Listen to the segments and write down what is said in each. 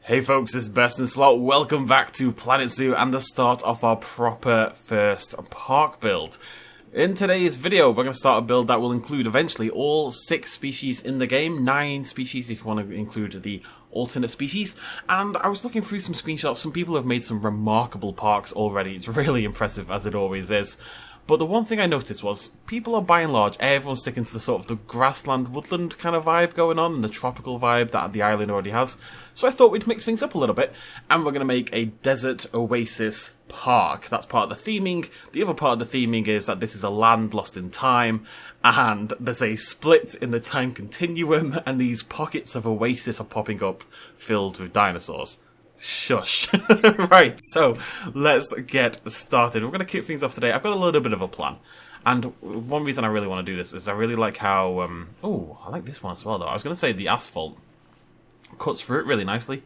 Hey folks, this is Best in Slot. Welcome back to Planet Zoo and the start of our proper first park build. In today's video, we're going to start a build that will include eventually all 6 species in the game, 9 species if you want to include the alternate species. And I was looking through some screenshots. Some people have made some remarkable parks already. It's really impressive, as it always is. But the one thing I noticed was people are by and large, everyone's sticking to the sort of the grassland woodland kind of vibe going on, and the tropical vibe that the island already has. So I thought we'd mix things up a little bit, and we're going to make a desert oasis park. That's part of the theming. The other part of the theming is that this is a land lost in time, and there's a split in the time continuum, and these pockets of oasis are popping up filled with dinosaurs. Shush. Right, so let's get started. We're going to kick things off today. I've got a little bit of a plan. And one reason I really want to do this is I really like how... oh, I like this one as well, though. I was going to say the asphalt cuts through it really nicely.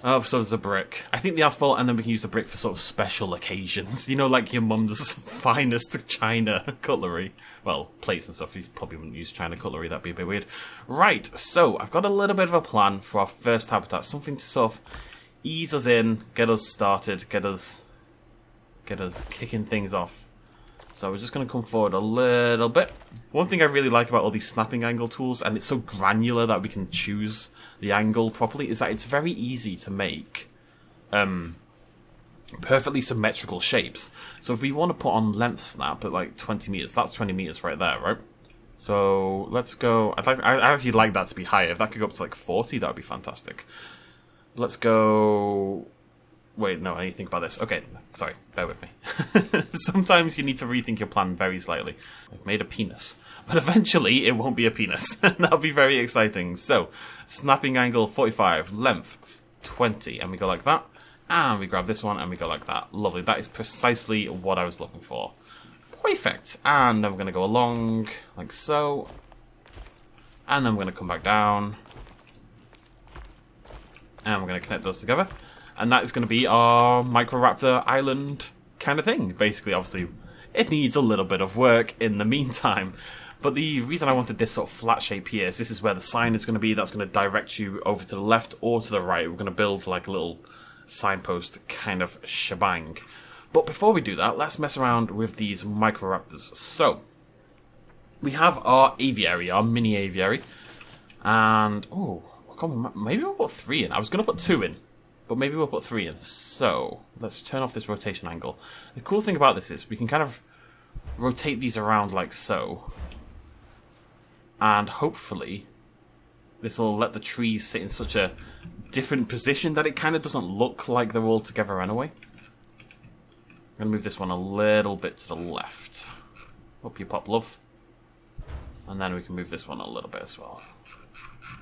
Oh, so there's a brick. I think the asphalt, and then we can use the brick for sort of special occasions. You know, like your mum's finest china cutlery. Well, plates and stuff. You probably wouldn't use china cutlery. That'd be a bit weird. Right, so I've got a little bit of a plan for our first habitat. Something to sort of ease us in, get us started, get us kicking things off. So we're just going to come forward a little bit. One thing I really like about all these snapping angle tools, and it's so granular that we can choose the angle properly, is that it's very easy to make perfectly symmetrical shapes. So if we want to put on length snap at like 20 meters, that's 20 meters right there, right? So let's go. I actually like that to be higher. If that could go up to like 40, that would be fantastic. Let's go... Wait, no, I need to think about this. Okay, sorry, bear with me. Sometimes you need to rethink your plan very slightly. I've made a penis. But eventually, it won't be a penis. That'll be very exciting. So, snapping angle 45, length 20. And we go like that. And we grab this one, and we go like that. Lovely, that is precisely what I was looking for. Perfect. And then we're going to go along, like so. And then we're going to come back down. And we're going to connect those together. And that is going to be our Microraptor island kind of thing. Basically, obviously, it needs a little bit of work in the meantime. But the reason I wanted this sort of flat shape here is this is where the sign is going to be. That's going to direct you over to the left or to the right. We're going to build like a little signpost kind of shebang. But before we do that, let's mess around with these Microraptors. So, we have our aviary, our mini aviary. And, oh... maybe we'll put 3 in. I was going to put 2 in, but maybe we'll put 3 in. So, let's turn off this rotation angle. The cool thing about this is we can kind of rotate these around like so. And hopefully, this will let the trees sit in such a different position that it kind of doesn't look like they're all together anyway. I'm going to move this one a little bit to the left. Up you pop, love. And then we can move this one a little bit as well.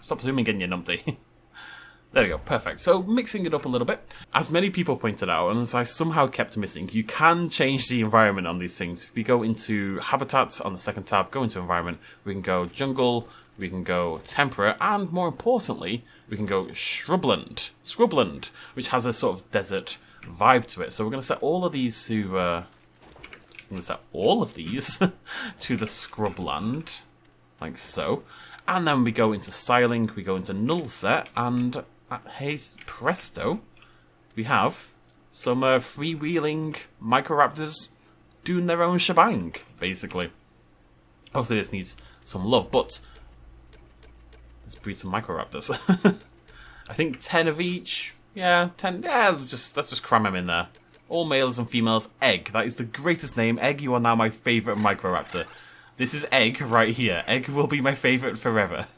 Stop zooming in, you numpty. There we go, perfect. So, mixing it up a little bit. As many people pointed out, and as I somehow kept missing, you can change the environment on these things. If we go into Habitat on the second tab, go into Environment, we can go Jungle, we can go Temperate, and more importantly, we can go Scrubland, which has a sort of desert vibe to it. So we're going to set all of these to... to the Scrubland, like so. And then we go into styling, we go into null set, and hey presto, we have some freewheeling Microraptors doing their own shebang, basically. Obviously this needs some love, but let's breed some Microraptors. I think 10 of each, yeah, 10, yeah, let's just cram them in there. All males and females, Egg, that is the greatest name. Egg, you are now my favourite Microraptor. This is Egg right here. Egg will be my favourite forever.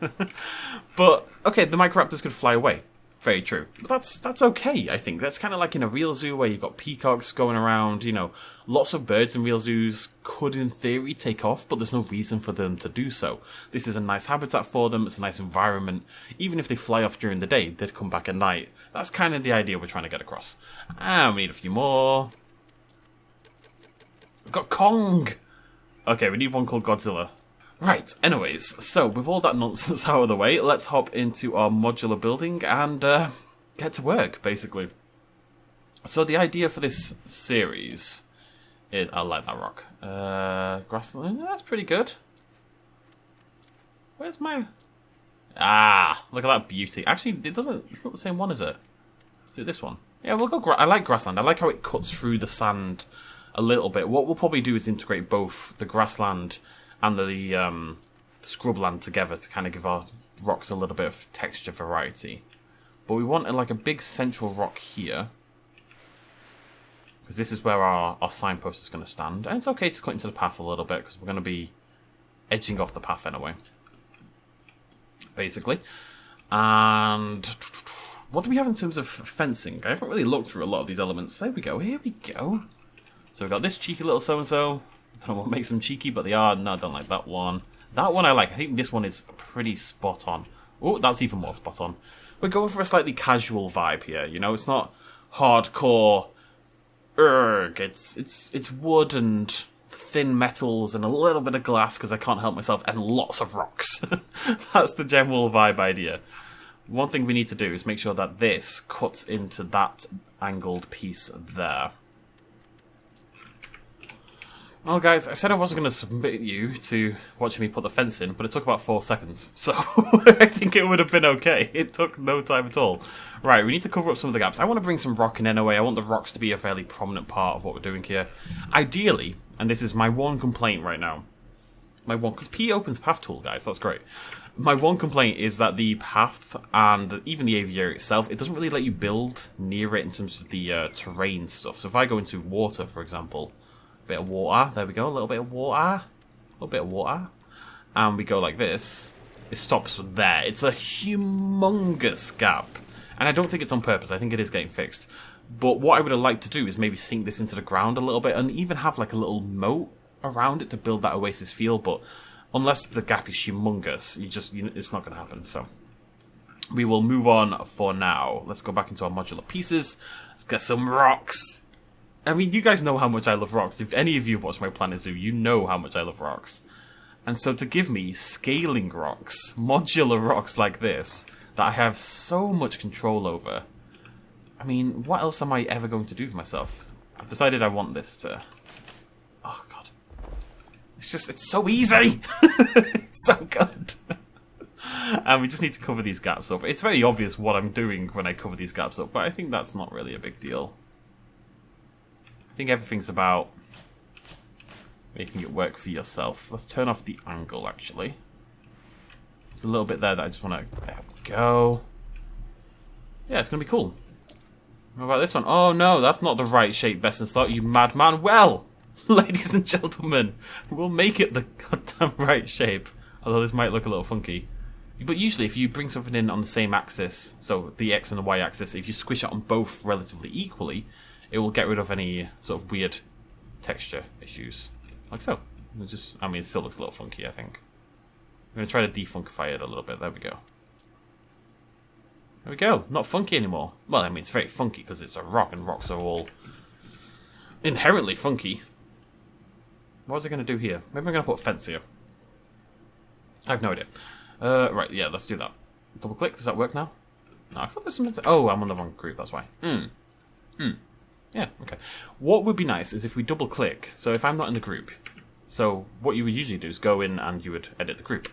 But, okay, the Microraptors could fly away. Very true. But that's okay, I think. That's kind of like in a real zoo where you've got peacocks going around, you know. Lots of birds in real zoos could, in theory, take off, but there's no reason for them to do so. This is a nice habitat for them. It's a nice environment. Even if they fly off during the day, they'd come back at night. That's kind of the idea we're trying to get across. And we need a few more. We've got Kong! Okay, we need one called Godzilla. Right, anyways, so with all that nonsense out of the way, let's hop into our modular building and get to work, basically. So the idea for this series is... I like that rock. Grassland, that's pretty good. Where's my... Ah, look at that beauty. Actually, it's not the same one, is it? Is it this one? Yeah, we'll go, I like grassland. I like how it cuts through the sand a little bit. What we'll probably do is integrate both the grassland and the scrubland together to kind of give our rocks a little bit of texture variety. But we want like a big central rock here, because this is where our signpost is going to stand. And it's okay to cut into the path a little bit, because we're going to be edging off the path anyway, basically. And what do we have in terms of fencing? I haven't really looked through a lot of these elements. There we go, here we go. So we've got this cheeky little so-and-so. I don't know what makes them cheeky, but they are. No, I don't like that one. That one I like. I think this one is pretty spot on. Oh, that's even more spot on. We're going for a slightly casual vibe here, you know? It's not hardcore, it's wood and thin metals and a little bit of glass, because I can't help myself, and lots of rocks. That's the general vibe idea. One thing we need to do is make sure that this cuts into that angled piece there. Well, guys, I said I wasn't going to submit you to watching me put the fence in, but it took about 4 seconds. So I think it would have been okay. It took no time at all. Right, we need to cover up some of the gaps. I want to bring some rock in anyway. I want the rocks to be a fairly prominent part of what we're doing here. Ideally, and this is my one complaint right now, because P opens path tool, guys, that's great. My one complaint is that the path and even the aviary itself, it doesn't really let you build near it in terms of the terrain stuff. So if I go into water, for example, a bit of water, there we go, a little bit of water, and we go like this, it stops there. It's a humongous gap, and I don't think it's on purpose. I think it is getting fixed. But what I would have liked to do is maybe sink this into the ground a little bit, and even have like a little moat around it to build that oasis feel, but unless the gap is humongous, it's not going to happen. So we will move on for now. Let's go back into our modular pieces. Let's get some rocks. I mean, you guys know how much I love rocks. If any of you have watched my Planet Zoo, you know how much I love rocks. And so to give me scaling rocks, modular rocks like this, that I have so much control over, I mean, what else am I ever going to do for myself? I've decided I want this to... Oh, God. It's so easy! It's so good! And we just need to cover these gaps up. It's very obvious what I'm doing when I cover these gaps up, but I think that's not really a big deal. I think everything's about making it work for yourself. Let's turn off the angle, actually. There's a little bit there that I just want to... There we go. Yeah, it's going to be cool. What about this one? Oh, no, that's not the right shape, best in slot, you madman. Well, ladies and gentlemen, we'll make it the goddamn right shape. Although this might look a little funky. But usually if you bring something in on the same axis, so the X and the Y axis, if you squish it on both relatively equally, it will get rid of any sort of weird texture issues. Like so. I mean, it still looks a little funky, I think. I'm going to try to defunkify it a little bit. There we go. There we go. Not funky anymore. Well, I mean, it's very funky because it's a rock, and rocks are all inherently funky. What was I going to do here? Maybe I'm going to put a fence here. I have no idea. Right, yeah, let's do that. Double click. Does that work now? No, I thought there's something to... Oh, I'm on the wrong group. That's why. Yeah, okay. What would be nice is if we double click. So if I'm not in the group, so what you would usually do is go in and you would edit the group.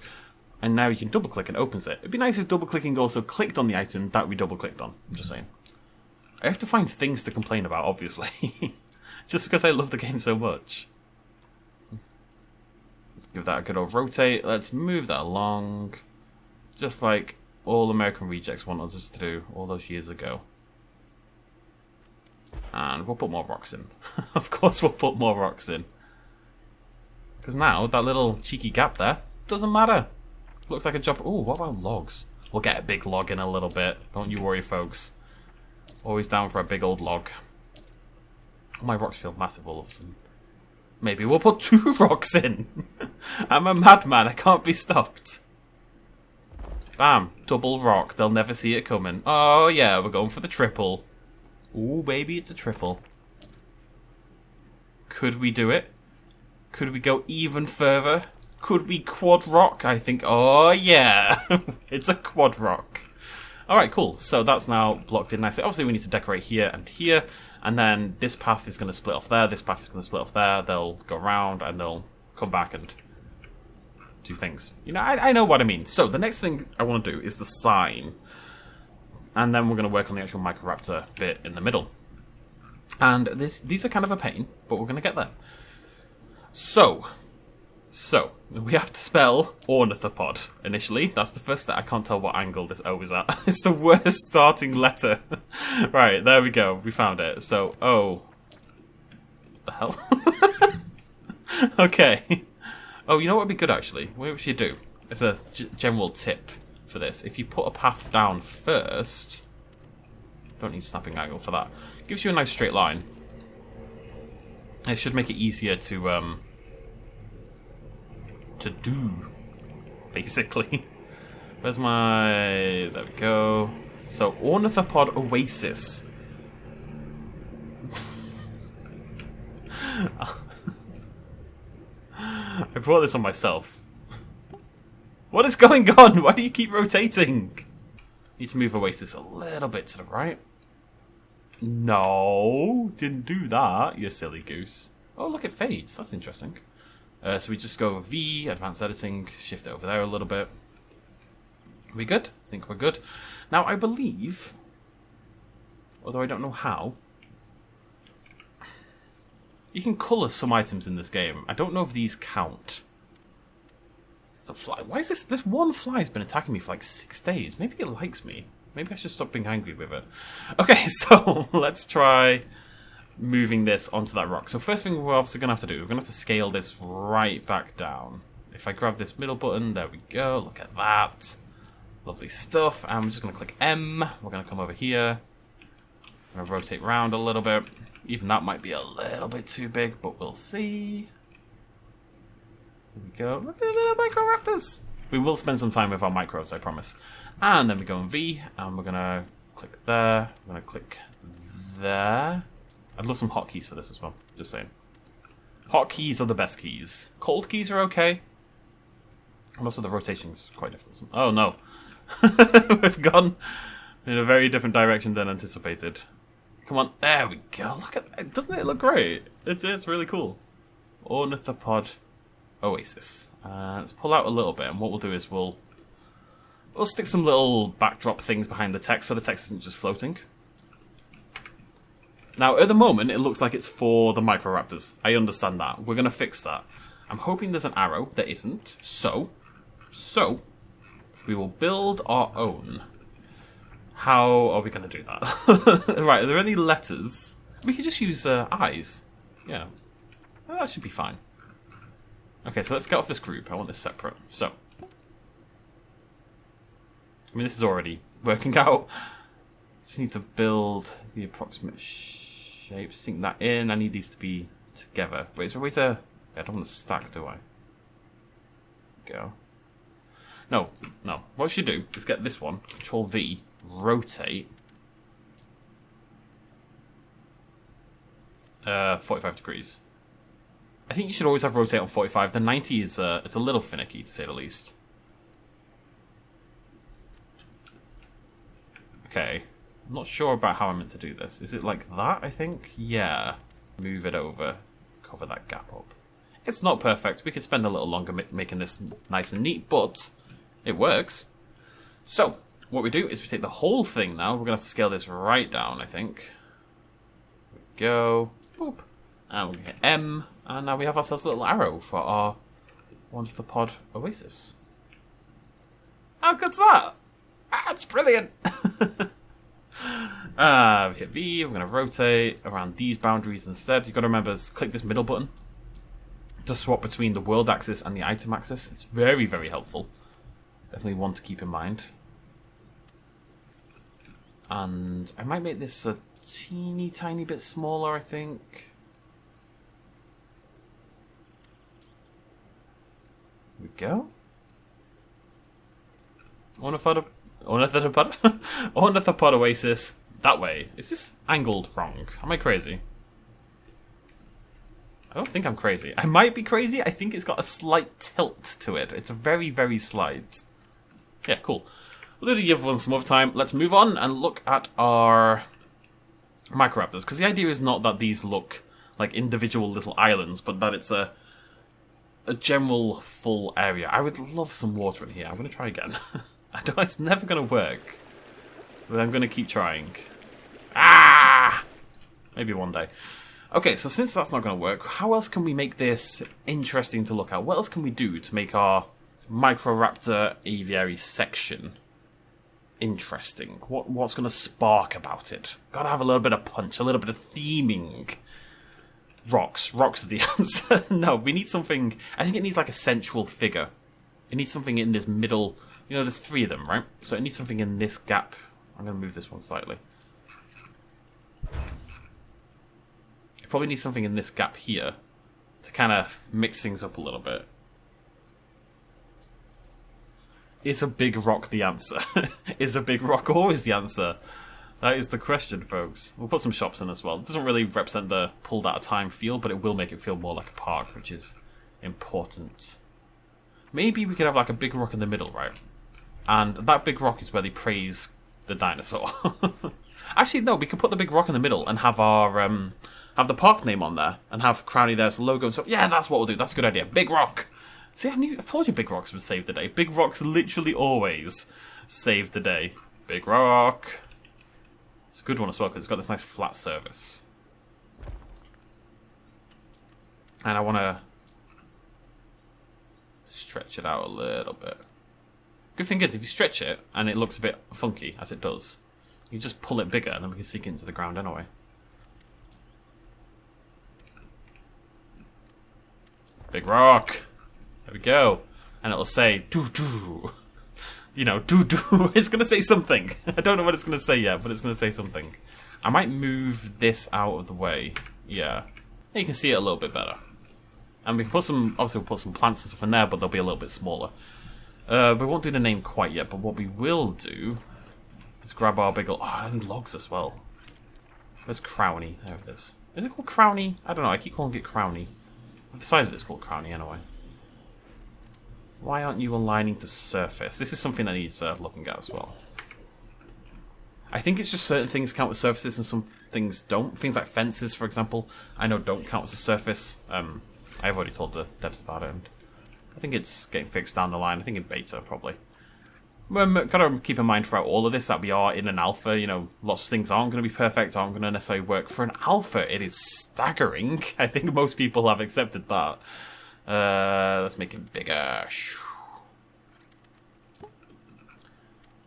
And now you can double click and it opens it. It'd be nice if double clicking also clicked on the item that we double clicked on. I'm just saying. I have to find things to complain about, obviously. Just because I love the game so much. Let's give that a good old rotate. Let's move that along. Just like all American Rejects wanted us to do all those years ago. And we'll put more rocks in. Of course we'll put more rocks in. Because now, that little cheeky gap there, doesn't matter. Looks like a job. Ooh, what about logs? We'll get a big log in a little bit. Don't you worry, folks. Always down for a big old log. Oh, my rocks feel massive all of a sudden. Maybe we'll put 2 rocks in. I'm a madman. I can't be stopped. Bam. Double rock. They'll never see it coming. Oh, yeah. We're going for the triple. Ooh, baby, it's a triple. Could we do it? Could we go even further? Could we quad rock? I think, oh yeah, it's a quad rock. Alright, cool. So that's now blocked in nicely. Obviously, we need to decorate here, and then this path is going to split off there, this path is going to split off there. They'll go around, and they'll come back and two things. You know, I know what I mean. So the next thing I want to do is the sign. And then we're going to work on the actual Microraptor bit in the middle. And these are kind of a pain, but we're going to get there. So, we have to spell ornithopod initially. That's the first step. I can't tell what angle this O is at. It's the worst starting letter. Right, there we go. We found it. So, O. What the hell? Okay. Oh, you know what would be good, actually? What we should do? It's a general tip for this. If you put a path down first... Don't need snapping angle for that. Gives you a nice straight line. It should make it easier to do, basically. Where's my... There we go. So, Ornithopod Oasis. I brought this on myself. What is going on? Why do you keep rotating? Need to move Oasis a little bit to the right. No, didn't do that, you silly goose. Oh, look, it fades. That's interesting. So we just go V, Advanced Editing, shift it over there a little bit. Are we good? I think we're good. Now, I believe, although I don't know how, you can colour some items in this game. I don't know if these count. It's a fly. Why is this? This one fly has been attacking me for like 6 days. Maybe it likes me. Maybe I should stop being angry with it. Okay, so let's try moving this onto that rock. So first thing we're obviously going to have to do, we're going to have to scale this right back down. If I grab this middle button, there we go. Look at that. Lovely stuff. And I'm just going to click M. We're going to come over here. I'm going to rotate around a little bit. Even that might be a little bit too big, but we'll see. Here we go. Look at the little Microraptors. We will spend some time with our micros, I promise. And then we go in V, and we're going to click there. We're going to click there. I'd love some hotkeys for this as well, just saying. Hotkeys are the best keys. Cold keys are okay. And also the rotation's quite difficult. Oh no. We've gone in a very different direction than anticipated. Come on, there we go. Look at it. Doesn't it look great? It's really cool. Ornithopod Oasis. Let's pull out a little bit, and what we'll do is we'll stick some little backdrop things behind the text so the text isn't just floating. Now, at the moment, it looks like it's for the Microraptors. I understand that. We're going to fix that. I'm hoping there's an arrow. There isn't. So, we will build our own. How are we going to do that? Right, are there any letters? We could just use eyes. Yeah. Well, that should be fine. Okay, so let's get off this group. I want this separate. So. I mean, this is already working out. Just need to build the approximate shapes. Sink that in. I need these to be together. Wait, is there a way to... I don't want to stack, do I? Go. No. What I should do is get this one. Control V. Rotate. 45 degrees. I think you should always have rotate on 45. The 90 is it's a little finicky, to say the least. Okay. I'm not sure about how I'm meant to do this. Is it like that, I think? Yeah. Move it over. Cover that gap up. It's not perfect. We could spend a little longer making this nice and neat, but it works. So, what we do is we take the whole thing now. We're going to have to scale this right down, I think. There we go. Boop. And we're going to hit M. And now we have ourselves a little arrow for our Ornithopod Oasis. How good's that? That's brilliant! We hit V, we're going to rotate around these boundaries instead. You've got to remember, click this middle button to swap between the world axis and the item axis. It's very, very helpful. Definitely one to keep in mind. And I might make this a teeny tiny bit smaller, I think. There we go. Ornithopod Oasis. That way. Is this angled wrong? Am I crazy? I don't think I'm crazy. I might be crazy. I think it's got a slight tilt to it. It's very, very slight. Yeah, cool. We'll do the other one some other time. Let's move on and look at our Microraptors. Because the idea is not that these look like individual little islands, but that it's a a general full area. I would love some water in here. I'm going to try again. I know it's never going to work, but I'm going to keep trying. Ah! Maybe one day. Okay, so since that's not going to work, how else can we make this interesting to look at? What else can we do to make our Microraptor aviary section interesting? What's going to spark about it? Got to have a little bit of punch, a little bit of theming. Rocks. Rocks are the answer. No, we need something. I think it needs like a central figure. It needs something in this middle. You know, there's 3 of them, right? So it needs something in this gap. I'm going to move this one slightly. It probably needs something in this gap here to kind of mix things up a little bit. Is a big rock the answer? Is a big rock always the answer? That is the question, folks. We'll put some shops in as well. It doesn't really represent the pulled out of time feel, but it will make it feel more like a park, which is important. Maybe we could have like a big rock in the middle, right? And that big rock is where they praise the dinosaur. Actually, no, we could put the big rock in the middle and have our have the park name on there and have Crowley there's logo and stuff. Yeah, that's what we'll do. That's a good idea. Big rock. See, I told you big rocks would save the day. Big rocks literally always save the day. Big rock. It's a good one as well because it's got this nice flat surface. And I want to stretch it out a little bit. Good thing is, if you stretch it and it looks a bit funky, as it does, you just pull it bigger and then we can sink it into the ground anyway. Big rock. There we go. And it'll say, doo-doo. You know, doo-doo. It's going to say something. I don't know what it's going to say yet, but it's going to say something. I might move this out of the way. Yeah. You can see it a little bit better. And we can put some, obviously we'll put some plants and stuff in there, but they'll be a little bit smaller. We won't do the name quite yet, but what we will do is grab our big old... Oh, I need logs as well. Where's Crowny? There it is. Is it called Crowny? I don't know, I keep calling it Crowny. I've decided it's called Crowny anyway. Why aren't you aligning to surface? This is something that needs looking at as well. I think it's just certain things count as surfaces and some things don't. Things like fences, for example, I know don't count as a surface. I've already told the devs about it, and I think it's getting fixed down the line. I think in beta, probably. Gotta keep in mind throughout all of this that we are in an alpha. You know, lots of things aren't going to be perfect, aren't going to necessarily work. For an alpha, it is staggering. I think most people have accepted that. Let's make it bigger. And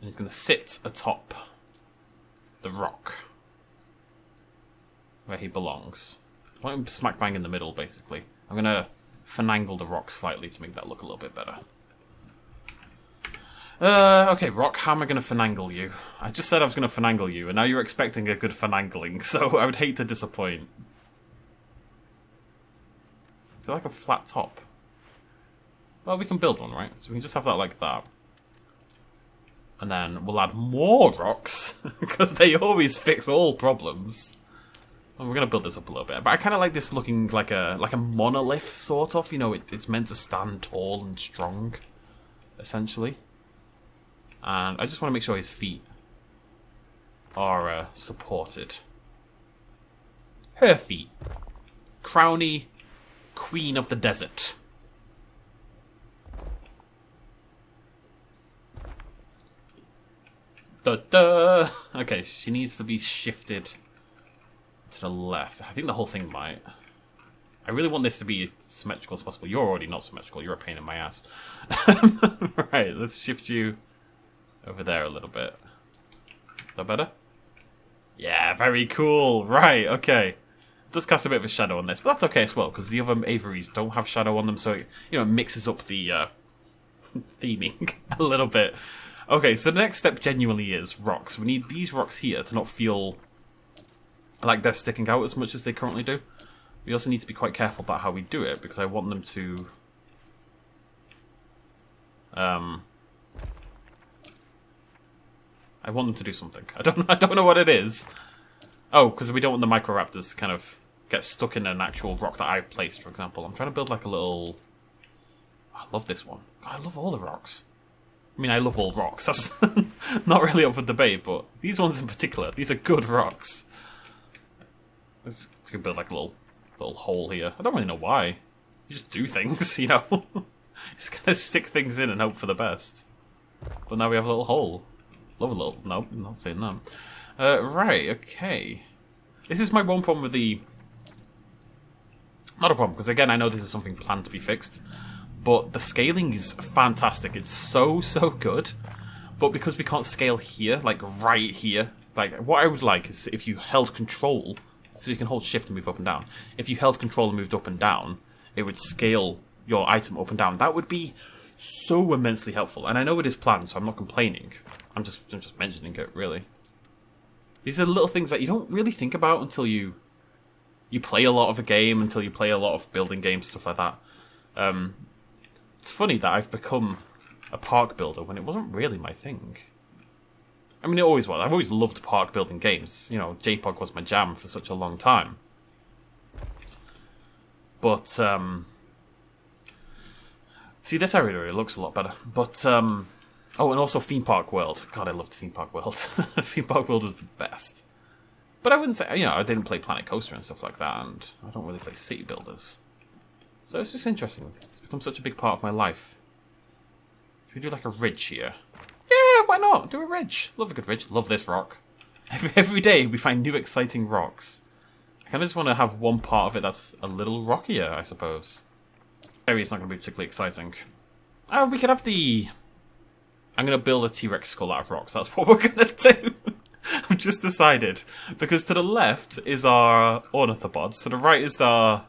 he's going to sit atop the rock where he belongs. I want him smack bang in the middle, basically. I'm going to finagle the rock slightly to make that look a little bit better. Okay, rock, how am I going to finagle you? I just said I was going to finagle you, and now you're expecting a good finagling, so I would hate to disappoint. Is it like a flat top? Well, we can build one, right? So we can just have that like that. And then we'll add more rocks, because they always fix all problems. And we're going to build this up a little bit. But I kind of like this looking like a monolith, sort of. You know, it's meant to stand tall and strong, essentially. And I just want to make sure his feet are supported. Her feet. Crowny, Queen of the Desert. Da-da! Okay, she needs to be shifted to the left. I think the whole thing might. I really want this to be as symmetrical as possible. You're already not symmetrical. You're a pain in my ass. Right, let's shift you over there a little bit. Is that better? Yeah, very cool. Right, okay. It does cast a bit of a shadow on this, but that's okay as well, because the other aviaries don't have shadow on them, so it, you know, it mixes up the theming a little bit. Okay, so the next step genuinely is rocks. We need these rocks here to not feel like they're sticking out as much as they currently do. We also need to be quite careful about how we do it, because I want them to... I want them to do something. I don't know what it is. Oh, because we don't want the Microraptors to kind of get stuck in an actual rock that I've placed, for example. I'm trying to build like a little... I love this one. God, I love all the rocks. I mean, I love all rocks. That's not really up for debate, but these ones in particular, these are good rocks. Let's build like a little hole here. I don't really know why. You just do things, you know. Just kind of stick things in and hope for the best. But now we have a little hole. Love a little... No, I'm not saying that. Right, okay. This is my one problem with the... Not a problem, because again, I know this is something planned to be fixed. But the scaling is fantastic. It's so, so good. But because we can't scale here, like right here... Like, what I would like is if you held control... So you can hold shift and move up and down. If you held control and moved up and down, it would scale your item up and down. That would be so immensely helpful. And I know it is planned, so I'm not complaining. I'm just mentioning it, really. These are little things that you don't really think about until you play a lot of a game, until you play a lot of building games, stuff like that. It's funny that I've become a park builder when it wasn't really my thing. I mean, it always was. I've always loved park building games. You know, JPOG was my jam for such a long time. But, see, this area really looks a lot better. But, oh, and also Theme Park World. God, I loved Theme Park World. Theme Park World was the best. But I wouldn't say, you know, I didn't play Planet Coaster and stuff like that, and I don't really play City Builders. So it's just interesting. It's become such a big part of my life. Should we do like a ridge here? Yeah, why not? Do a ridge. Love a good ridge. Love this rock. Every day we find new exciting rocks. I kind of just want to have one part of it that's a little rockier, I suppose. Area's not going to be particularly exciting. Oh, we could have the... I'm going to build a T-Rex skull out of rocks. That's what we're going to do. I've just decided. Because to the left is our ornithopods. To the right is our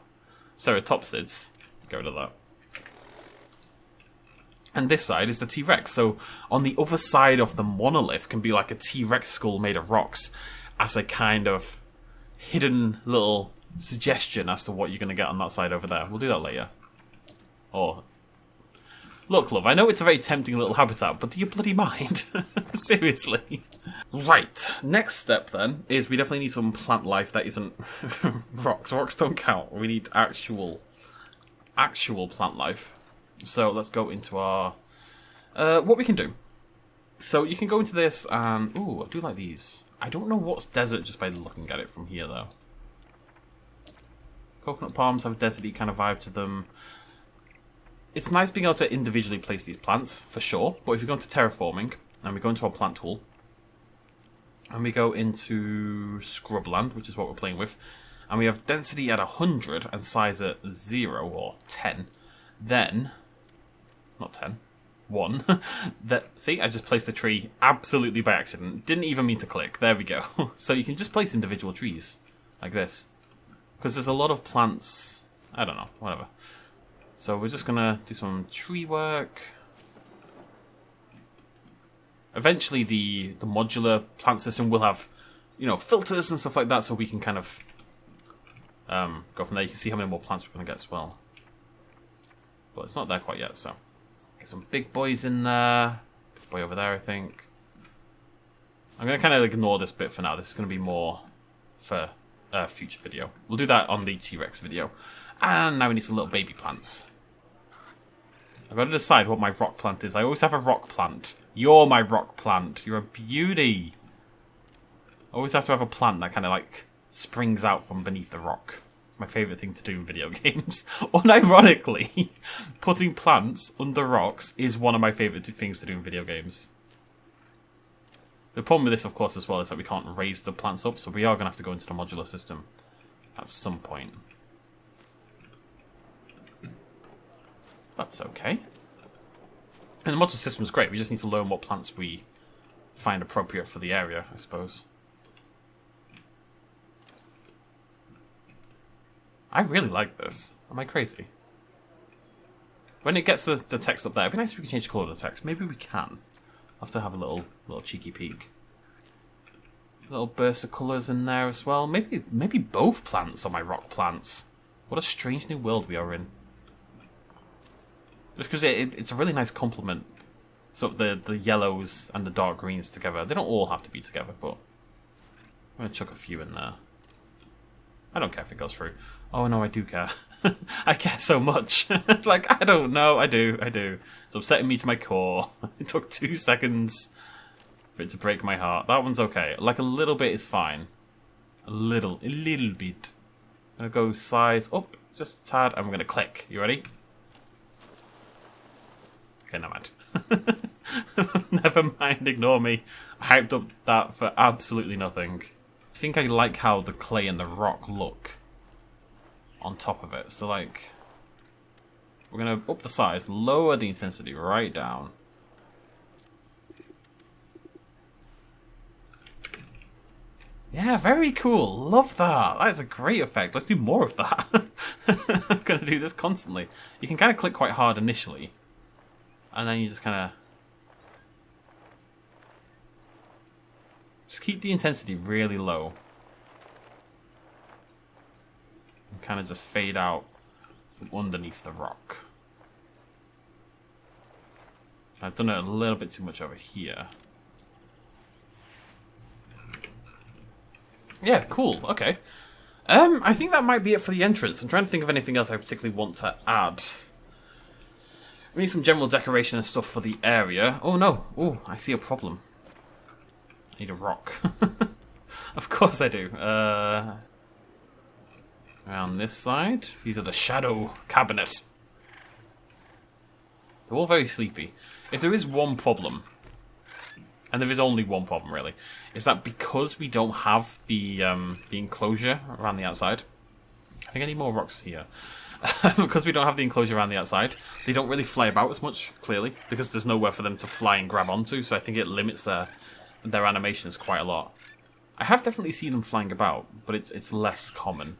ceratopsids. Let's get rid of that. And this side is the T-Rex. So on the other side of the monolith can be like a T-Rex skull made of rocks as a kind of hidden little suggestion as to what you're going to get on that side over there. We'll do that later. Or... Look, love, I know it's a very tempting little habitat, but do you bloody mind? Seriously. Right, next step then is we definitely need some plant life that isn't rocks. Rocks don't count. We need actual plant life. So let's go into our... what we can do. So you can go into this and... Ooh, I do like these. I don't know what's desert just by looking at it from here, though. Coconut palms have a deserty kind of vibe to them. It's nice being able to individually place these plants, for sure. But if we go into terraforming, and we go into our plant tool, and we go into scrubland, which is what we're playing with, and we have density at 100 and size at 0 or 10, then... Not 10. 1. See, I just placed a tree absolutely by accident. Didn't even mean to click. There we go. So you can just place individual trees, like this. Because there's a lot of plants... I don't know, whatever. So we're just going to do some tree work. Eventually the modular plant system will have, you know, filters and stuff like that, so we can kind of go from there. You can see how many more plants we're going to get as well. But it's not there quite yet, so... Get some big boys in there. Big boy over there, I think. I'm going to kind of ignore this bit for now. This is going to be more for a future video. We'll do that on the T-Rex video. And now we need some little baby plants. I've got to decide what my rock plant is. I always have a rock plant. You're my rock plant. You're a beauty. I always have to have a plant that kind of like springs out from beneath the rock. It's my favourite thing to do in video games. Unironically, putting plants under rocks is one of my favourite things to do in video games. The problem with this, of course, as well, is that we can't raise the plants up, so we are going to have to go into the modular system at some point. That's okay. And the modular system is great. We just need to learn what plants we find appropriate for the area, I suppose. I really like this. Am I crazy? When it gets the text up there, it'd be nice if we can change the colour of the text. Maybe we can. I'll have to have a little cheeky peek. Little burst of colours in there as well. Maybe both plants are my rock plants. What a strange new world we are in. Just because it's a really nice complement. Sort of the yellows and the dark greens together. They don't all have to be together, but I'm going to chuck a few in there. I don't care if it goes through. Oh no, I do care. I care so much. Like, I don't know. I do. It's upsetting me to my core. It took 2 seconds for it to break my heart. That one's okay. Like, a little bit is fine. A little bit. I'm going to go size up just a tad, and we're going to click. You ready? Okay, never mind. Never mind, ignore me. I hyped up that for absolutely nothing. I think I like how the clay and the rock look on top of it. So, like, we're going to up the size, lower the intensity right down. Yeah, very cool. Love that. That is a great effect. Let's do more of that. I'm going to do this constantly. You can kind of click quite hard initially. And then you just kind of... just keep the intensity really low. And kind of just fade out from underneath the rock. I've done it a little bit too much over here. Yeah, cool. Okay. I think that might be it for the entrance. I'm trying to think of anything else I particularly want to add. We need some general decoration and stuff for the area. Oh no. Oh, I see a problem. I need a rock. Of course I do. Around this side. These are the shadow cabinet. They're all very sleepy. If there is one problem, and there is only one problem really, is that because we don't have the enclosure around the outside, I think I need more rocks here. Because we don't have the enclosure around the outside, they don't really fly about as much, clearly, because there's nowhere for them to fly and grab onto, so I think it limits their animations quite a lot. I have definitely seen them flying about, but it's less common.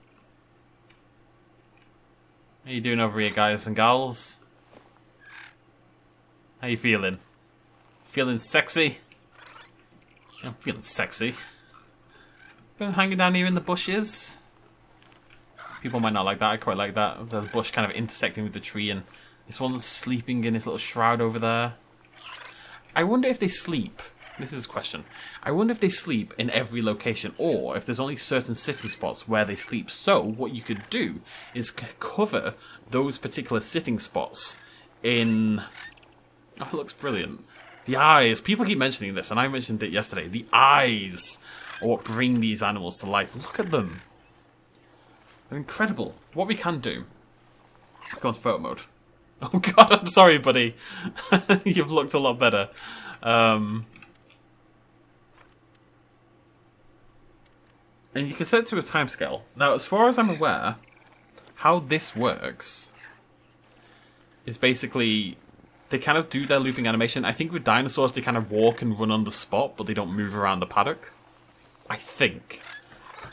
How you doing over here, guys and gals? How you feeling? Feeling sexy? I'm feeling sexy. Been hanging down here in the bushes. People might not like that. I quite like that. The bush kind of intersecting with the tree, and this one's sleeping in his little shroud over there. I wonder if they sleep. This is a question. I wonder if they sleep in every location, or if there's only certain sitting spots where they sleep. So what you could do is cover those particular sitting spots in... oh, it looks brilliant. The eyes. People keep mentioning this, and I mentioned it yesterday. The eyes are what bring these animals to life. Look at them. They're incredible. What we can do... let's go into photo mode. Oh god, I'm sorry, buddy. You've looked a lot better. And you can set it to a timescale. Now, as far as I'm aware, how this works is basically... they kind of do their looping animation. I think with dinosaurs, they kind of walk and run on the spot, but they don't move around the paddock. I think.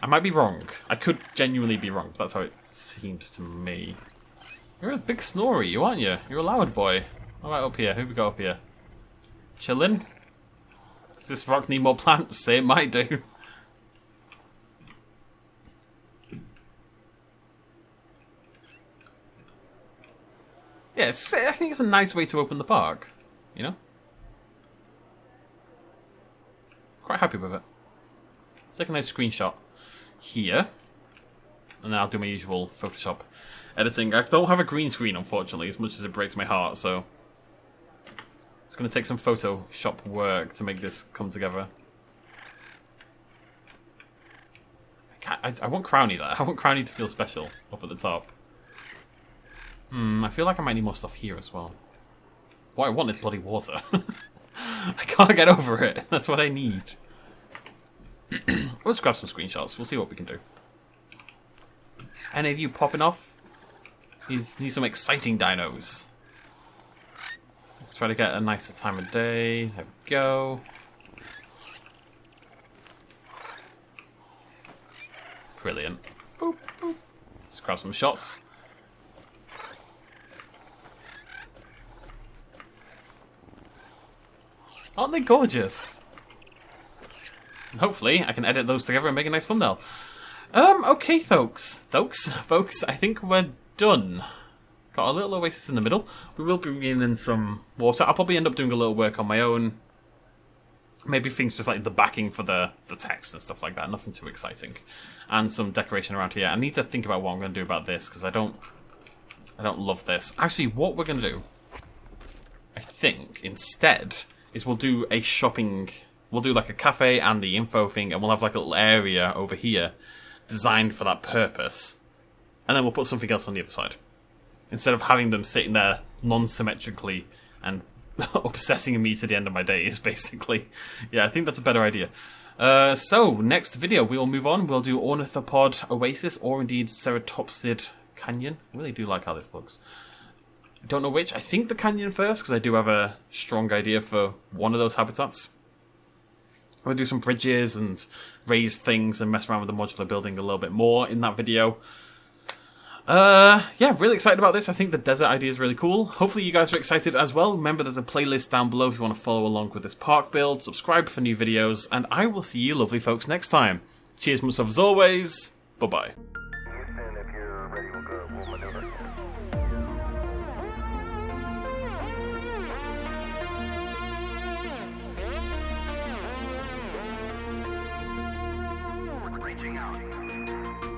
I might be wrong. I could genuinely be wrong, but that's how it seems to me. You're a big snory, you aren't you? You're a loud boy. All right, up here. Who we got up here? Chillin'? Does this rock need more plants? Say it might do. Yeah, I think it's a nice way to open the park, you know? Quite happy with it. Let's take a nice screenshot here. And then I'll do my usual Photoshop editing. I don't have a green screen, unfortunately, as much as it breaks my heart, so... it's going to take some Photoshop work to make this come together. I want Crowny there. I want Crowny to feel special up at the top. I feel like I might need more stuff here as well. What I want is bloody water. I can't get over it. That's what I need. Let's grab some screenshots. We'll see what we can do. Any of you popping off? Need some exciting dinos. Let's try to get a nicer time of day. There we go. Brilliant. Boop, boop. Let's grab some shots. Aren't they gorgeous? And hopefully I can edit those together and make a nice thumbnail. Okay, folks, I think we're done. Got a little oasis in the middle. We will be bringing in some water. I'll probably end up doing a little work on my own. Maybe things just like the backing for the text and stuff like that. Nothing too exciting. And some decoration around here. I need to think about what I'm going to do about this, because I don't love this. Actually, what we're going to do, I think, instead... is we'll do a shopping... we'll do like a cafe and the info thing, and we'll have like a little area over here designed for that purpose. and then we'll put something else on the other side. Instead of having them sitting there non-symmetrically and obsessing me to the end of my days, basically. Yeah, I think that's a better idea. So, next video, we will move on. We'll do Ornithopod Oasis, or indeed Ceratopsid Canyon. I really do like how this looks. I don't know which. I think the canyon first, because I do have a strong idea for one of those habitats. We'll do some bridges and raise things and mess around with the modular building a little bit more in that video. Yeah, really excited about this. I think the desert idea is really cool. Hopefully you guys are excited as well. Remember, there's a playlist down below if you want to follow along with this park build. Subscribe for new videos, and I will see you lovely folks next time. Cheers, much love as always. Bye-bye. Reaching out.